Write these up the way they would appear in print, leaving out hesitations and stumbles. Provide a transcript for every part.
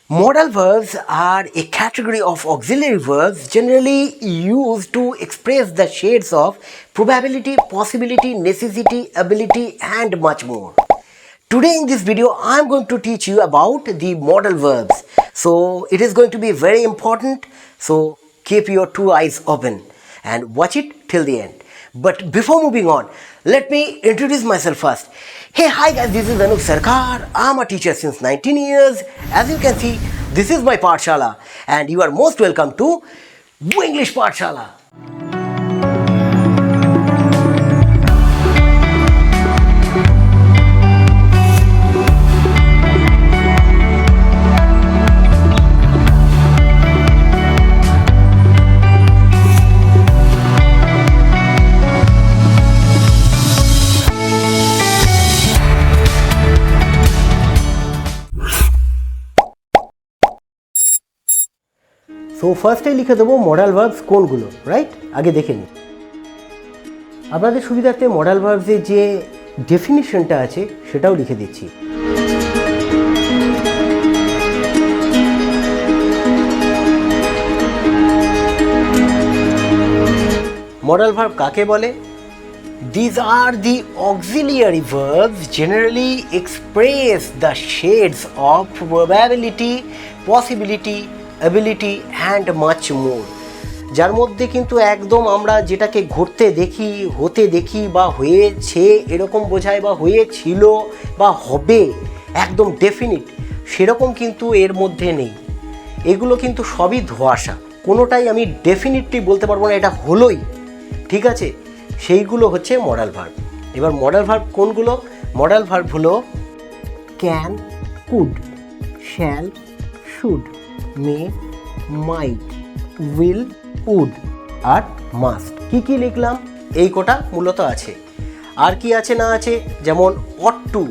Modal verbs are a category of auxiliary verbs generally used to express the shades of probability, possibility, necessity, ability, and much more. Today in this video, I am going to teach you about the modal verbs. So it is going to be very important. So keep your two eyes open and watch it till the end. But before moving on, let me introduce myself first. Hey, hi guys, this is Anup Sarkar. I'm a teacher since 19 years. As you can see, this is my Pathshala and you are most welcome to Winglish Pathshala. So ফার্স্টে লিখে দেবো modal verbs কোনগুলো, right? আগে দেখে নিই। আপনাদের সুবিধার্থে modal ভার্বসের যে ডেফিনিশনটা আছে সেটাও লিখে দিচ্ছি। মডাল ভার্ব কাকে বলে? These are the auxiliary verbs generally express the shades of probability, possibility, ability and much more. যার মধ্যে কিন্তু একদম আমরা যেটাকে ঘটতে দেখি, হতে দেখি বা হয়েছে এরকম বোঝায় বা হয়েছিল বা হবে একদম ডেফিনিট সেরকম কিন্তু এর মধ্যে নেই। এগুলো কিন্তু সবই ধোঁয়াশা, কোনোটাই আমি ডেফিনিটলি বলতে পারবো না এটা হলোই, ঠিক আছে? সেইগুলো হচ্ছে মডাল ভার্ব। এবার মডাল ভার্ব কোনগুলো? মডাল ভার্ব হলো can, could, shall, should, may, might, will, would আর মাস্ট। কি লিখলাম? এই কটা মূলত আছে। আর কি আছে না আছে? যেমন অট টু,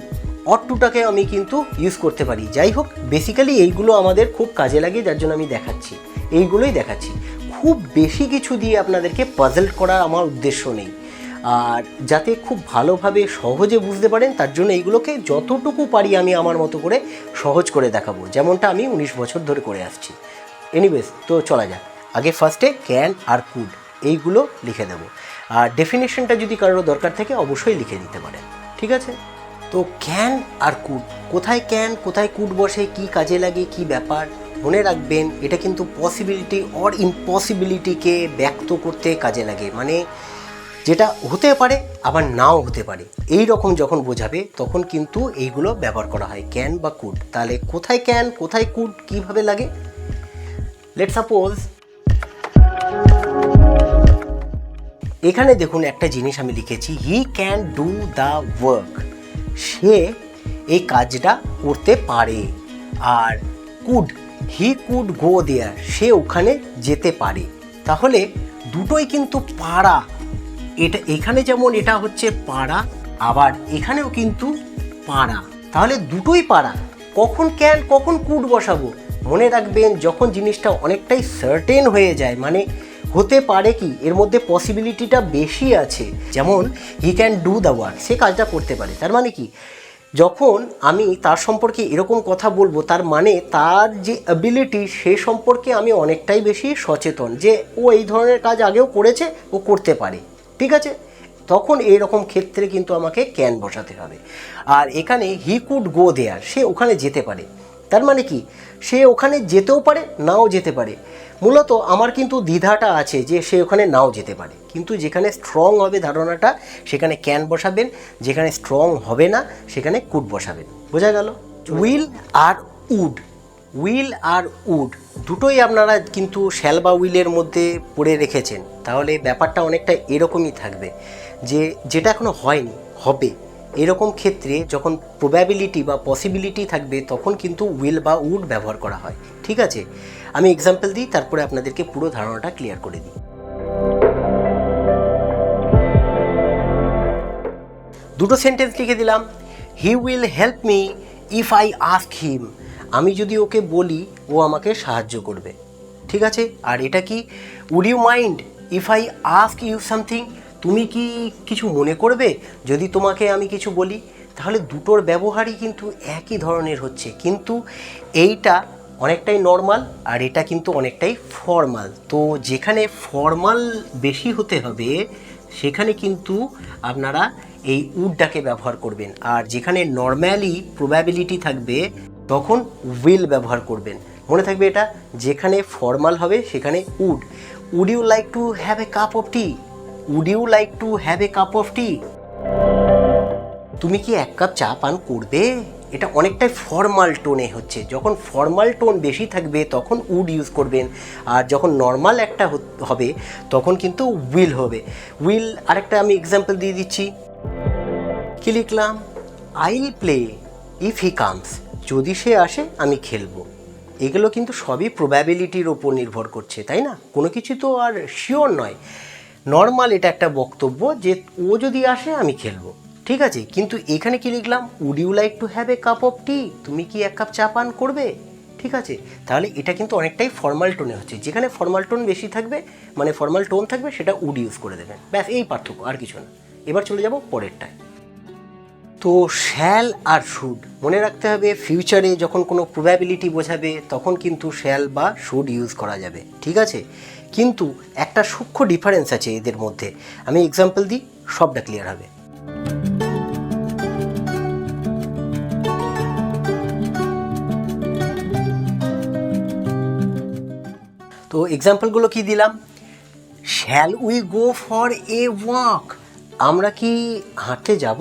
অট টুটাকে আমি কিন্তু ইউজ করতে পারি। যাই হোক, বেসিক্যালি এইগুলো আমাদের খুব কাজে লাগে, যার জন্য আমি দেখাচ্ছি, এইগুলোই দেখাচ্ছি। খুব বেশি কিছু দিয়ে আপনাদেরকে পাজল করা আমার উদ্দেশ্য নেই, আর যাতে খুব ভালোভাবে সহজে বুঝতে পারেন তার জন্য এইগুলোকে যতটুকু পারি আমি আমার মতো করে সহজ করে দেখাবো, যেমনটা আমি 19 বছর ধরে করে আসছি। এনিওয়েজ, তো চলা যাক। আগে ফার্স্টে ক্যান আর কুড এইগুলো লিখে দেবো, আর ডেফিনেশনটা যদি কারোর দরকার থাকে অবশ্যই লিখে দিতে পারেন, ঠিক আছে? তো ক্যান আর কুড, কোথায় ক্যান কোথায় কুড বসে, কি কাজে লাগে, কি ব্যাপার মনে রাখবেন। এটা কিন্তু পসিবিলিটি অর ইম্পসিবিলিটিকে ব্যক্ত করতে কাজে লাগে, মানে যেটা হতে পারে আবার নাও হতে পারে, এই রকম যখন বোঝাবে তখন কিন্তু এইগুলো ব্যবহার করা হয়, ক্যান বা কুড। তাহলে কোথায় ক্যান কোথায় কুড কীভাবে লাগে? লেটস সাপোজ এখানে দেখুন একটা জিনিস আমি লিখেছি, he can do the work, সে এই কাজটা করতে পারে। আর কুড, হি কুড গো দেয়ার, সে ওখানে যেতে পারে। তাহলে দুটোই কিন্তু পারা, এটা এখানে যেমন এটা হচ্ছে পারা, আবার এখানেও কিন্তু পারা, তাহলে দুটোই পারা। কখন ক্যান কখন কুড বসাবো? মনে রাখবেন যখন জিনিসটা অনেকটাই সার্টেন হয়ে যায়, মানে হতে পারে কি এর মধ্যে পসিবিলিটিটা বেশি আছে, যেমন he can do the work, সে কাজটা করতে পারে। তার মানে কি, যখন আমি তার সম্পর্কে এরকম কথা বলবো তার মানে তার যে অ্যাবিলিটি সে সম্পর্কে আমি অনেকটাই বেশি সচেতন, যে ও এই ধরনের কাজ আগেও করেছে, ও করতে পারে, ঠিক আছে? তখন এইরকম ক্ষেত্রে কিন্তু আমাকে ক্যান বসাতে হবে। আর এখানে হি কুড গো দেয়ার, সে ওখানে যেতে পারে, তার মানে কি সে ওখানে যেতেও পারে নাও যেতে পারে। মূলত আমার কিন্তু দ্বিধাটা আছে যে সে ওখানে নাও যেতে পারে, কিন্তু যেখানে স্ট্রং হবে ধারণাটা সেখানে ক্যান বসাবেন, যেখানে স্ট্রং হবে না সেখানে কুড বসাবেন। বোঝা গেল? উইল আর উড, উইল আর উড দুটোই আপনারা কিন্তু শ্যাল বা উইলের মধ্যে পড়ে রেখেছেন, তাহলে ব্যাপারটা অনেকটা এরকমই থাকবে যে যেটা এখনও হয়নি হবে, এরকম ক্ষেত্রে যখন প্রবাবিলিটি বা পসিবিলিটি থাকবে তখন কিন্তু উইল বা উড ব্যবহার করা হয়, ঠিক আছে? আমি এক্সাম্পল দিই, তারপরে আপনাদেরকে পুরো ধারণাটা ক্লিয়ার করে দিই। দুটো সেন্টেন্স লিখে দিলাম, he will help me if I ask him, আমি যদি ওকে বলি ও আমাকে সাহায্য করবে, ঠিক আছে? আর এটা কি, would you mind if I ask you something, তুমি কি কিছু মনে করবে যদি তোমাকে আমি কিছু বলি? তাহলে দুটোর ব্যবহারই কিন্তু একই ধরনের হচ্ছে, কিন্তু এইটা অনেকটাই নর্মাল আর এটা কিন্তু অনেকটাই ফর্মাল। তো যেখানে ফর্মাল বেশি হতে হবে সেখানে কিন্তু আপনারা এই উডটাকে ব্যবহার করবেন, আর যেখানে নর্ম্যালি প্রবাবিলিটি থাকবে তখন উইল ব্যবহার করবেন। মনে থাকবে এটা, যেখানে ফর্মাল হবে সেখানে would. Would you like to have a cup of tea? Would you like to have a cup of tea? তুমি কি এক কাপ চা পান করবে? এটা অনেকটাই ফর্মাল টোনে হচ্ছে। যখন ফর্মাল টোন বেশি থাকবে তখন উড ইউজ করবেন, আর যখন নর্মাল একটা হবে তখন কিন্তু উইল হবে। উইল আরেকটা আমি এক্সাম্পল দিয়ে দিচ্ছি। কি লিখলাম? I will play if he comes. যদি সে আসে আমি খেলবো। এগুলো কিন্তু সবই প্রবাবিলিটির ওপর নির্ভর করছে, তাই না? কোনো কিছু তো আর শিওর নয়। নর্মাল এটা একটা বক্তব্য যে ও যদি আসে আমি খেলবো, ঠিক আছে। কিন্তু এখানে কি লিখলাম? Would you like to have a cup of tea? তুমি কি এক কাপ চা পান করবে? ঠিক আছে, তাহলে এটা কিন্তু অনেকটাই ফর্মাল টোনে হচ্ছে। যেখানে ফর্মাল টোন বেশি থাকবে, মানে ফর্মাল টোন থাকবে, সেটা উড ইউজ করে দেবেন। ব্যাস এই পার্থক্য, আর কিছু না। এবার চলে যাব পরেরটায়। তো শ্যাল আর শুড মনে রাখতে হবে, ফিউচারে যখন কোনো প্রবাবিলিটি বোঝাবে তখন কিন্তু শ্যাল বা শুড ইউজ করা যাবে, ঠিক আছে। কিন্তু একটা সূক্ষ্ম ডিফারেন্স আছে এদের মধ্যে। আমি এক্সাম্পল দিই, সবটা ক্লিয়ার হবে। তো এক্সাম্পলগুলো কি দিলাম? Shall we go for a walk? আমরা কি হাঁটতে যাব?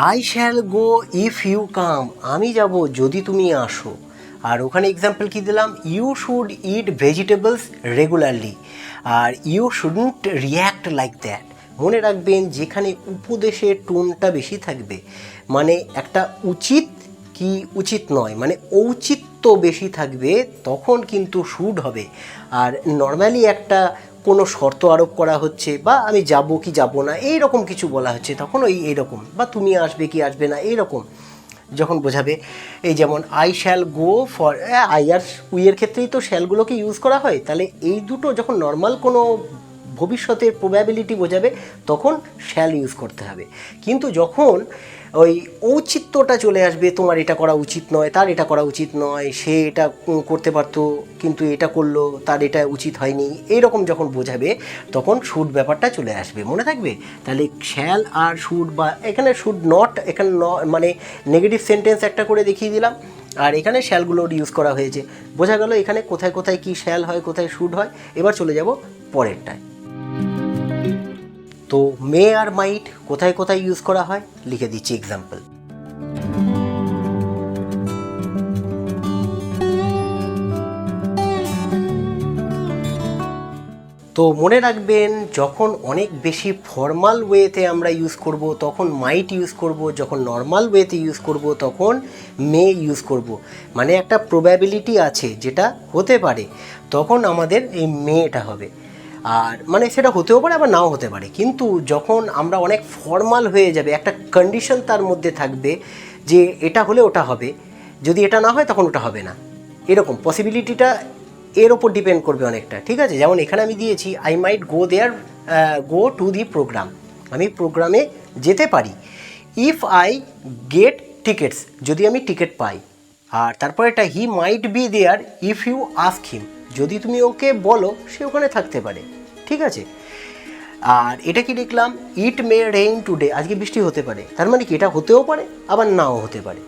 I shall go if you come? আমি যাব যদি তুমি আসো। আর ওখানে এক্সাম্পল কি দিলাম? You should eat vegetables regularly, আর you shouldn't react like that. মনে রাখবেন, যেখানে উপদেশের টোনটা বেশি থাকবে, মানে একটা উচিত কি উচিত নয়, মানে ঔচিত্য বেশি থাকবে, তখন কিন্তু শুড হবে। আর নর্মালি একটা কোনো শর্ত আরোপ করা হচ্ছে, বা আমি যাব কি যাব না এই রকম কিছু বলা হচ্ছে, তখন ওই এইরকম, বা তুমি আসবে কি আসবে না এইরকম যখন বোঝাবে। এই যেমন I shall go for, I আর উইয়ের ক্ষেত্রেই তো শ্যালগুলোকে ইউজ করা হয়। তাহলে এই দুটো যখন নর্মাল কোনো ভবিষ্যতের প্রবাবিলিটি বোঝাবে তখন শ্যাল ইউজ করতে হবে। কিন্তু যখন ওই ঔচিত্যটা চলে আসবে, তোমার এটা করা উচিত নয়, তার এটা করা উচিত নয়, সে এটা করতে পারতো কিন্তু এটা করলো, তার এটা উচিত হয়নি, এইরকম যখন বোঝাবে তখন শুড ব্যাপারটা চলে আসবে, মনে থাকবে। তাহলে শ্যাল আর শুড, বা এখানে শুড নট, এখানে মানে নেগেটিভ সেন্টেন্স একটা করে দেখিয়ে দিলাম, আর এখানে শ্যালগুলোর ইউজ করা হয়েছে। বোঝা গেল এখানে কোথায় কোথায় কি শ্যাল হয়, কোথায় শুড হয়। এবার চলে যাব পরেরটায়। তো মে আর মাইট কোথায় কোথায় ইউজ করা হয় লিখে দিচ্ছি এক্সাম্পল। তো মনে রাখবেন, যখন অনেক বেশি ফর্মাল ওয়েতে আমরা ইউজ করব তখন মাইট ইউজ করব, যখন নর্মাল ওয়েতে ইউজ করব তখন মে ইউজ করব। মানে একটা প্রবাবিলিটি আছে যেটা হতে পারে, তখন আমাদের এই মেটা হবে। আর মানে সেটা হতেও পারে আবার নাও হতে পারে। কিন্তু যখন আমরা অনেক ফর্মাল হয়ে যাবে, একটা কন্ডিশন তার মধ্যে থাকবে যে এটা হলে ওটা হবে, যদি এটা না হয় তখন ওটা হবে না, এরকম পসিবিলিটিটা এর ওপর ডিপেন্ড করবে অনেকটা, ঠিক আছে। যেমন এখানে আমি দিয়েছি I might go to the programme, আমি প্রোগ্রামে যেতে পারি। ইফ আই গেট টিকিটস, যদি আমি টিকিট পাই। আর তারপর এটা he might be there if you ask him, যদি তুমি ওকে বলো সে ওখানে থাকতে পারে, ঠিক আছে। আর এটা কি লিখলাম? ইট মে রেইন টুডে, আজকে বৃষ্টি হতে পারে। তার মানে কি এটা হতেও পারে আবার নাও হতে পারে।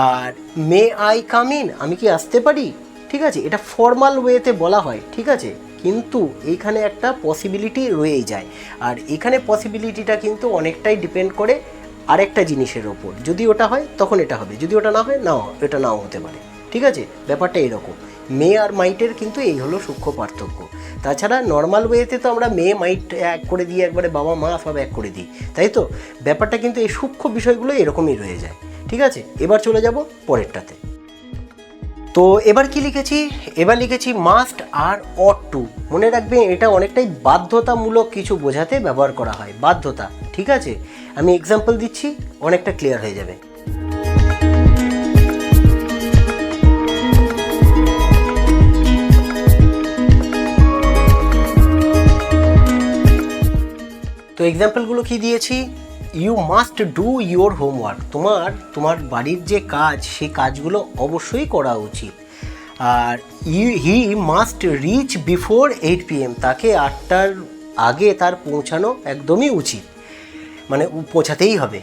আর মে আই কাম ইন, আমি কি আসতে পারি, ঠিক আছে। এটা ফর্মাল ওয়েতে বলা হয়, ঠিক আছে, কিন্তু এইখানে একটা পসিবিলিটি রয়েই যায়। আর এখানে পসিবিলিটিটা কিন্তু অনেকটাই ডিপেন্ড করে আরেকটা জিনিসের ওপর, যদি ওটা হয় তখন এটা হবে, যদি ওটা না হয় নাও, এটা নাও হতে পারে, ঠিক আছে। ব্যাপারটা এরকম। মে আর মাইটের কিন্তু এই হলো সূক্ষ্ম পার্থক্য। তাছাড়া নর্মাল ওয়েতে তো আমরা মে মাইট এক করে দিই, একবারে বাবা মা সব এক করে দিই, তাই তো। ব্যাপারটা কিন্তু এই সূক্ষ্ম বিষয়গুলো এরকমই রয়ে যায়, ঠিক আছে। এবার চলে যাব পরেরটাতে। তো এবার কি লিখেছি? এবার লিখেছি মাস্ট আর অট টু। মনে রাখবেন, এটা অনেকটাই বাধ্যতামূলক কিছু বোঝাতে ব্যবহার করা হয়, বাধ্যতা, ঠিক আছে। আমি এক্সাম্পল দিচ্ছি, অনেকটা ক্লিয়ার হয়ে যাবে। তো এক্সাম্পলগুলো কি দিয়েছি? You must do your homework, তোমার বাড়ির যে কাজ সেই কাজগুলো অবশ্যই করা উচিত। আর he must reach before 8 PM, তাকে 8টার আগে তার পৌঁছানো একদমই উচিত, মানে পৌঁছাতেই হবে।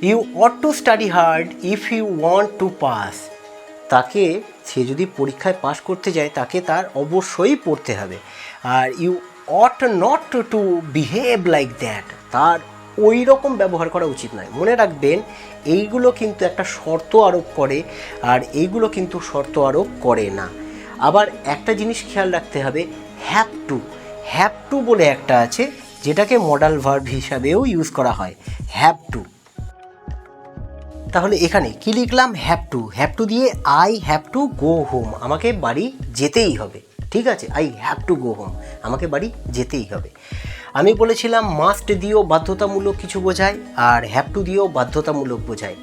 You ought to study hard if you want to pass, তাকে সে যদি পরীক্ষায় পাশ করতে যায় তাকে তার অবশ্যই পড়তে হবে। আর you ought not to behave like that, তার ওই রকম ব্যবহার করা উচিত নয়। মনে রাখবেন এইগুলো কিন্তু একটা শর্ত আরোপ করে, আর এইগুলো কিন্তু শর্ত আরোপ করে না। আবার একটা জিনিস খেয়াল রাখতে হবে, হ্যাভ টু বলে একটা আছে যেটাকে মডাল ভার্ব হিসাবেও ইউজ করা হয়, হ্যাভ টু। তাহলে এখানে কি লিখলাম, হ্যাভ টু দিয়ে I have to go home, আমাকে বাড়ি যেতেই হবে, ঠিক আছে। I have to go home, আমাকে বাড়ি যেতেই হবে। আমি বলেছিলাম মাস্ট দিয়েও বাধ্যতামূলক কিছু বোঝায়, আর হ্যাভ টু দিয়েও বাধ্যতামূলক বোঝায়।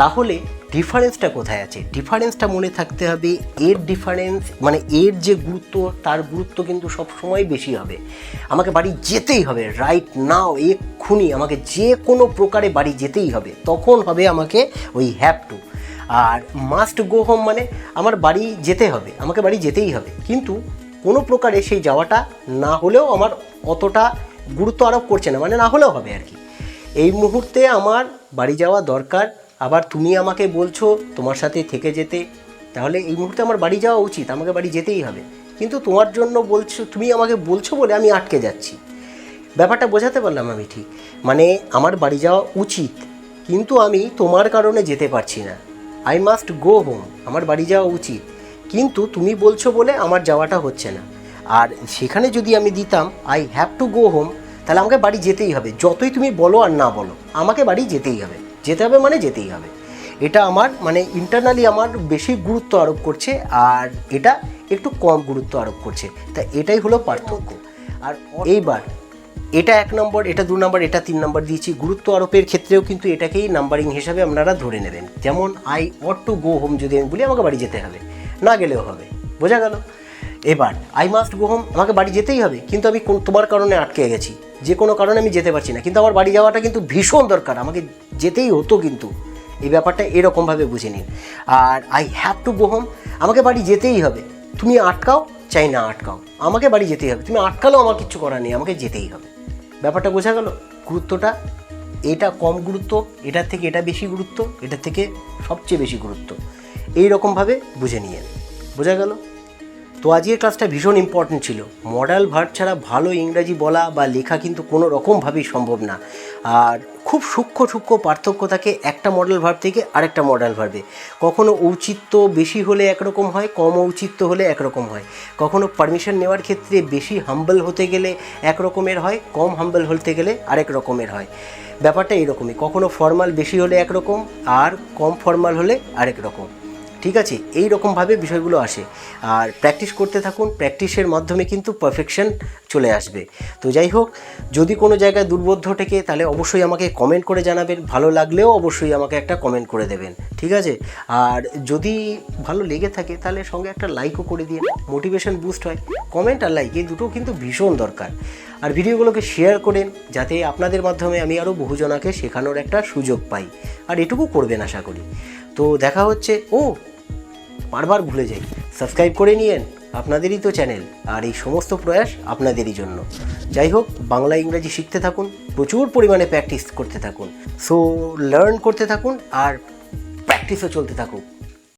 তাহলে ডিফারেন্সটা কোথায় আছে? ডিফারেন্সটা মনে থাকতে হবে, এর ডিফারেন্স মানে এর যে গুরুত্ব, তার গুরুত্ব কিন্তু সবসময় বেশি হবে। আমাকে বাড়ি যেতেই হবে, রাইট নাও, এক্ষুনি আমাকে যে কোনো প্রকারে বাড়ি যেতেই হবে, তখন হবে আমাকে ওই হ্যাভ টু। আর মাস্ট গো হোম মানে আমার বাড়ি যেতে হবে, আমাকে বাড়ি যেতেই হবে, কিন্তু কোনো প্রকারে সেই যাওয়াটা না হলেও আমার অতটা গুরুত্ব আরোপ করছে না, মানে না হলেও হবে আর কি। এই মুহূর্তে আমার বাড়ি যাওয়া দরকার, আবার তুমি আমাকে বলছো তোমার সাথে থেকে যেতে, তাহলে এই মুহূর্তে আমার বাড়ি যাওয়া উচিত, আমাকে বাড়ি যেতেই হবে, কিন্তু তোমার জন্য বলছো, তুমি আমাকে বলছো বলে আমি আটকে যাচ্ছি। ব্যাপারটা বোঝাতে পারলাম আমি ঠিক? মানে আমার বাড়ি যাওয়া উচিত, কিন্তু আমি তোমার কারণে যেতে পারছি না। আই মাস্ট গো হোম, আমার বাড়ি যাওয়া উচিত, কিন্তু তুমি বলছো বলে আমার যাওয়াটা হচ্ছে না। আর সেখানে যদি আমি দিতাম I have to go home, তাহলে আমাকে বাড়ি যেতেই হবে, যতই তুমি বলো আর না বলো, আমাকে বাড়ি যেতেই হবে, যেতে হবে মানে যেতেই হবে। এটা আমার মানে ইন্টারনালি আমার বেশি গুরুত্ব আরোপ করছে, আর এটা একটু কম গুরুত্ব আরোপ করছে, তা এটাই হলো পার্থক্য। আর এইবার এটা 1 নম্বর, এটা 2 নম্বর, এটা 3 নম্বর দিয়েছি। গুরুত্ব আরোপের ক্ষেত্রেও কিন্তু এটাকেই নাম্বারিং হিসাবে আপনারা ধরে নেবেন। যেমন I ought to go home যদি আমি বলি আমাকে বাড়ি যেতে হবে, না গেলেও হবে, বোঝা গেল? এবার আই মাস্ট গো হোম, আমাকে বাড়ি যেতেই হবে, কিন্তু আমি তোমার কারণে আটকে গেছি, যে কোনো কারণে আমি যেতে পারছি না, কিন্তু আমার বাড়ি যাওয়াটা কিন্তু ভীষণ দরকার, আমাকে যেতেই হতো, কিন্তু এই ব্যাপারটা এরকমভাবে বুঝে নিন। আর I have to go home, আমাকে বাড়ি যেতেই হবে, তুমি আটকাও চাই না আটকাও, আমাকে বাড়ি যেতেই হবে, তুমি আটকালেও আমার কিচ্ছু করার নেই, আমাকে যেতেই হবে। ব্যাপারটা বোঝা গেল? গুরুত্বটা, এটা কম গুরুত্ব, এটার থেকে এটা বেশি গুরুত্ব, এটার থেকে সবচেয়ে বেশি গুরুত্ব, এই রকমভাবে বুঝে নিয়ে বোঝা গেল? তো আজকের ক্লাসটা ভীষণ ইম্পর্টেন্ট ছিল। মডাল ভার্ব ছাড়া ভালো ইংরাজি বলা বা লেখা কিন্তু কোনো রকমভাবেই সম্ভব না। আর খুব সূক্ষ্ম পার্থক্য থাকে একটা মডাল ভার্ব থেকে আরেকটা মডাল ভার্বে। কখনো ঔচিত্য বেশি হলে একরকম হয়, কম ঔচিত্য হলে একরকম হয়। কখনো পারমিশন নেওয়ার ক্ষেত্রে বেশি হাম্বল হতে গেলে এক রকমের হয়, কম হাম্বল হতে গেলে আরেক রকমের হয়। ব্যাপারটা এরকমই, কখনো ফর্মাল বেশি হলে একরকম আর কম ফর্মাল হলে আরেক রকম, ঠিক আছে? এই রকমভাবে বিষয়গুলো আসে। আর প্র্যাকটিস করতে থাকুন, প্র্যাকটিসের মাধ্যমে কিন্তু পারফেকশন চলে আসবে। তো যাই হোক, যদি কোনো জায়গায় দুর্বোধ্য থেকে তাহলে অবশ্যই আমাকে কমেন্ট করে জানাবেন, ভালো লাগলেও অবশ্যই আমাকে একটা কমেন্ট করে দেবেন, ঠিক আছে? আর যদি ভালো লেগে থাকে তাহলে সঙ্গে একটা লাইকও করে দিয়ে, মোটিভেশন বুস্ট হয়। কমেন্ট আর লাইক এই দুটো কিন্তু ভীষণ দরকার। আর ভিডিওগুলোকে শেয়ার করেন, যাতে আপনাদের মাধ্যমে আমি আরও বহুজনাকে শেখানোর একটা সুযোগ পাই। আর এটুকু করবেন আশা করি। তো দেখা হচ্ছে। বারবার ভুলে যাই, সাবস্ক্রাইব করে নিয়েন, আপনাদেরই তো চ্যানেল, আর এই সমস্ত প্রয়াস আপনাদেরই জন্য। যাই হোক, বাংলা ইংরাজি শিখতে থাকুন, প্রচুর পরিমাণে প্র্যাকটিস করতে থাকুন। সো লার্ন করতে থাকুন আর প্র্যাকটিসও চলতে থাকুক।